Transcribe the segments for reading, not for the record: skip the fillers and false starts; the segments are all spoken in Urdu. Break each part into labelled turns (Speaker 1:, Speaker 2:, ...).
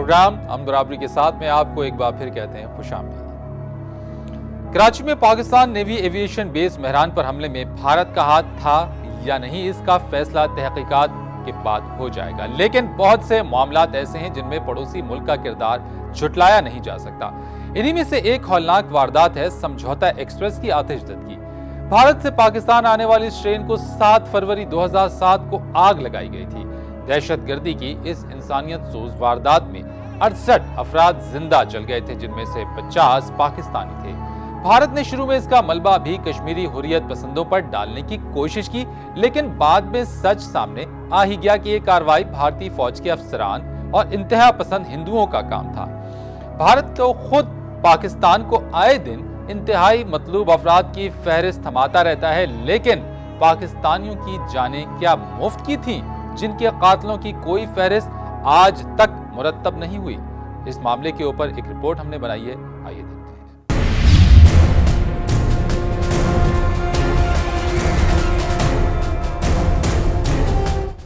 Speaker 1: پروگرام امن برابری کے ساتھ میں آپ کو ایک بار پھر کہتے ہیں خوش آمدید۔ کراچی میں پاکستان نیوی ایویشن بیس مہران پر حملے میں بھارت کا ہاتھ تھا یا نہیں، اس کا فیصلہ تحقیقات کے بعد ہو جائے گا، لیکن بہت سے معاملات ایسے ہیں جن میں پڑوسی ملک کا کردار جھٹلایا نہیں جا سکتا۔ انہی میں سے ایک ہولناک واردات ہے سمجھوتہ ایکسپریس کی آتش زدگی۔ بھارت سے پاکستان آنے والی اس ٹرین کو 7 فروری 2007 کو آگ لگائی گئی تھی۔ دہشت گردی کی اس انسانیت سوز واردات میں 68 افراد زندہ جل گئے تھے، جن میں سے 50 پاکستانی تھے۔ بھارت نے شروع میں اس کا ملبہ بھی کشمیری حریت پسندوں پر ڈالنے کی کوشش کی، لیکن بعد میں سچ سامنے آ ہی گیا کہ یہ کارروائی بھارتی فوج کے افسران اور انتہا پسند ہندوؤں کا کام تھا۔ بھارت تو خود پاکستان کو آئے دن انتہائی مطلوب افراد کی فہرست تھماتا رہتا ہے، لیکن پاکستانیوں کی جانیں کیا مفت کی تھیں جن کے قاتلوں کی کوئی فہرست آج تک مرتب نہیں ہوئی؟ اس معاملے کے اوپر ایک رپورٹ ہم نے بنائی ہے، آئیے دیکھتے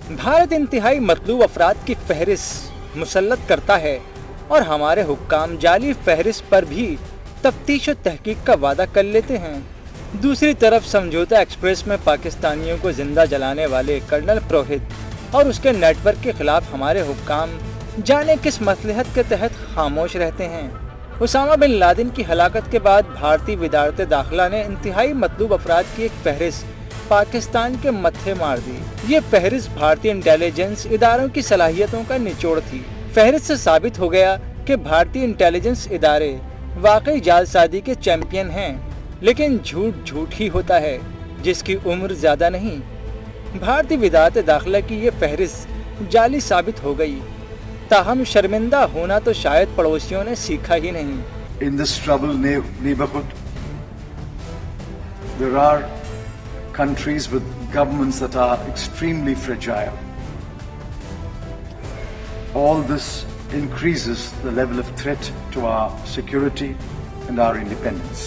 Speaker 1: ہیں۔
Speaker 2: بھارت انتہائی مطلوب افراد کی فہرست مسلط کرتا ہے اور ہمارے حکام جعلی فہرست پر بھی تفتیش و تحقیق کا وعدہ کر لیتے ہیں۔ دوسری طرف سمجھوتہ ایکسپریس میں پاکستانیوں کو زندہ جلانے والے کرنل پروہت اور اس کے نیٹ ورک کے خلاف ہمارے حکام جانے کس مصلحت کے تحت خاموش رہتے ہیں۔ اسامہ بن لادن کی ہلاکت کے بعد بھارتی وزارت داخلہ نے انتہائی مطلوب افراد کی ایک فہرست پاکستان کے متھے مار دی۔ یہ فہرست بھارتی انٹیلیجنس اداروں کی صلاحیتوں کا نچوڑ تھی۔ فہرست سے ثابت ہو گیا کہ بھارتی انٹیلیجنس ادارے واقعی جعلسازی کے چیمپئن ہیں، لیکن جھوٹ جھوٹ ہی ہوتا ہے جس کی عمر زیادہ نہیں۔ بھارتی وزارت داخلہ کی یہ فہرست جعلی ثابت ہو گئی، تاہم شرمندہ ہونا تو شاید پڑوسیوں نے سیکھا ہی نہیں۔
Speaker 3: In this troubled neighborhood, there are countries with governments that are extremely fragile. All this increases the level of threat to our security and our independence.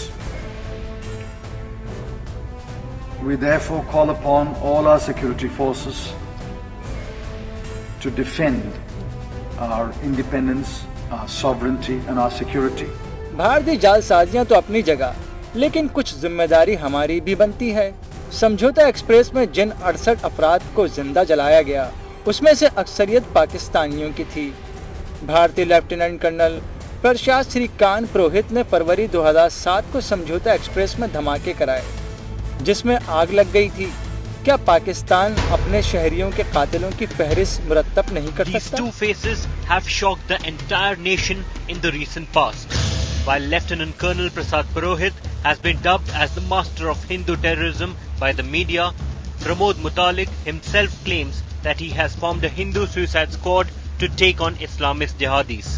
Speaker 3: We therefore call upon all our security forces to defend our independence, our sovereignty and our security.
Speaker 2: بھارتی جعلسازیاں تو اپنی جگہ، لیکن کچھ ذمہ داری ہماری بھی بنتی ہے۔ سمجھوتہ ایکسپریس میں جن 68 افراد کو زندہ جلایا گیا، اس میں سے اکثریت پاکستانیوں کی تھی۔ بھارتی لیفٹیننٹ کرنل پرشاد سری کان پروہت نے فروری 2007 کو سمجھوتہ ایکسپریس میں دھماکے کرائے، جس میں آگ لگ گئی تھی۔ کیا پاکستان اپنے شہریوں کے قاتلوں کی فہرست مرتب نہیں کر سکتا؟
Speaker 4: These two faces have shocked the entire nation in the recent past. While Lieutenant Colonel Prasad Purohit has been dubbed as the master of Hindu terrorism by the media, Pramod Mutalik himself claims that he has formed a Hindu suicide squad to take on Islamist jihadis.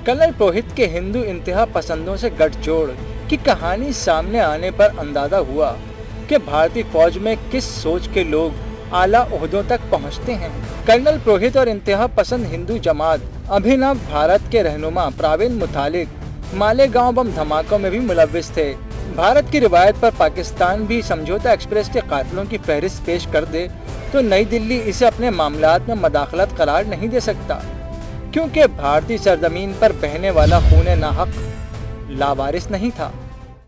Speaker 2: Colonel Purohit کے ہندو انتہا پسندوں سے گٹھ جوڑ کی کہانی سامنے آنے پر اندازہ ہوا کہ بھارتی فوج میں کس سوچ کے لوگ اعلیٰ عہدوں تک پہنچتے ہیں۔ کرنل پروہت اور انتہا پسند ہندو جماعت ابھینو بھارت کے رہنما پراوین متالک مالیگاؤں بم دھماکوں میں بھی ملوث تھے۔ بھارت کی روایت پر پاکستان بھی سمجھوتہ ایکسپریس کے قاتلوں کی فہرست پیش کر دے تو نئی دلی اسے اپنے معاملات میں مداخلت قرار نہیں دے سکتا، کیونکہ بھارتی سرزمین پر بہنے والا خون ناحق لاوارث نہیں تھا۔